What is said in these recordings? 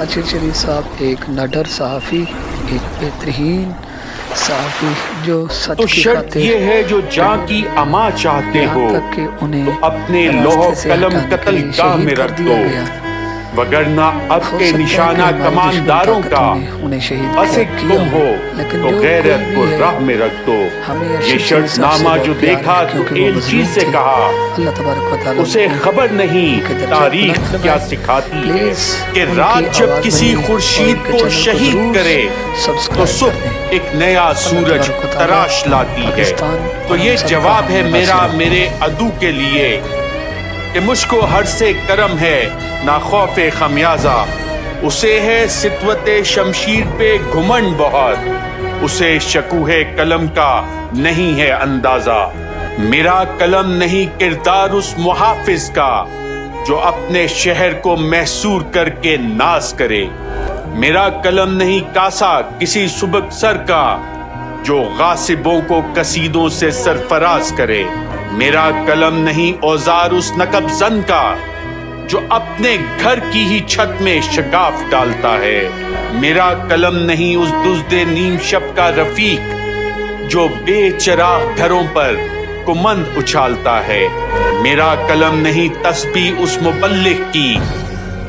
اچھر شریف صاحب ایک نڈر صحافی، ایک بہترین صحافی جو سچ تو کی شرط خاطر یہ ہے جو جاں کی اما چاہتے یہاں ہو تک کہ انہیں تو اپنے لوح راستے سے قلم ہٹانے کے قتل لیے گاہ شہید میں کر رکھ دیا دو، گیا۔ وگرنہ اب ہو کے سکتا ہے کہ نشانہ ہماری کمانداروں دشمن کا طاقتوں نے انہیں شہید عصق کیا تم ہو لیکن تو جو غیرت کوئی کو بھی ہے راہ میں رکھ دو۔ ہمیں یہ ارشد شرط شریف صاحب سے نامہ بہت جو پیار دیکھا ہے تو کیونکہ وہ ایلچی مظلوم سے تھے۔ کہا، اللہ تبارک و تعالیٰ اسے ان کو خبر ان نہیں کے درجات تاریخ بلند کیا فرمائے۔ سکھاتی ہے پلیز کہ ان کی رات جب آواز کسی بنیں اور خورشید ان کے کو چینل شہید ضرور کرے تو سبسکرائب صبح کر دیں۔ ایک نیا اللہ سورج تبارک و تعالیٰ تراش لاتی ہے۔ پاکستان تو اور یہ ہم سب کا جواب ہے حامی میرا ناصر ہو۔ میرے عدو کے لیے کہ مجھ کو ہر سے کرم ہے نہ خوف خمیازہ، اسے ہے سطوت شمشیر پہ گھمنڈ بہت، اسے شکوہ قلم کا نہیں ہے اندازہ۔ میرا قلم نہیں کردار اس محافظ کا جو اپنے شہر کو محصور کر کے ناز کرے، میرا قلم نہیں کاسا کسی سبک سر کا جو غاصبوں کو قصیدوں سے سرفراز کرے، میرا قلم نہیں اوزار اس نقب زن کا جو اپنے گھر کی ہی چھت میں شگاف ڈالتا ہے، میرا قلم نہیں اس دزد نیم شب کا رفیق جو بے چراغ گھروں پر کمند اچھالتا ہے، میرا قلم نہیں تسبیح اس مبلغ کی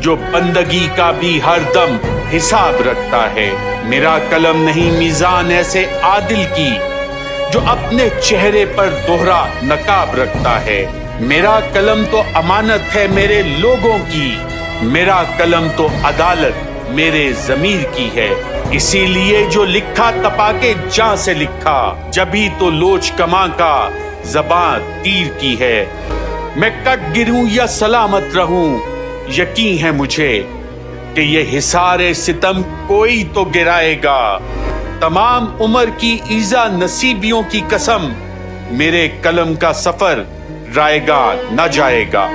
جو بندگی کا بھی ہر دم حساب رکھتا ہے، میرا قلم نہیں میزان ایسے عادل کی جو اپنے چہرے پر دوہرا نقاب رکھتا ہے، میرا قلم تو امانت ہے میرے لوگوں کی، میرا قلم تو عدالت میرے ضمیر کی ہے، اسی لیے جو لکھا تپا کے جاں سے لکھا، جبھی تو لوچ کماں کا زباں تیر کی ہے، میں کٹ گروں یا سلامت رہوں یقین ہے مجھے کہ یہ حصار ستم کوئی تو گرائے گا، تمام عمر کی ایذا نصیبیوں کی قسم میرے قلم کا سفر رائے گا نہ جائے گا۔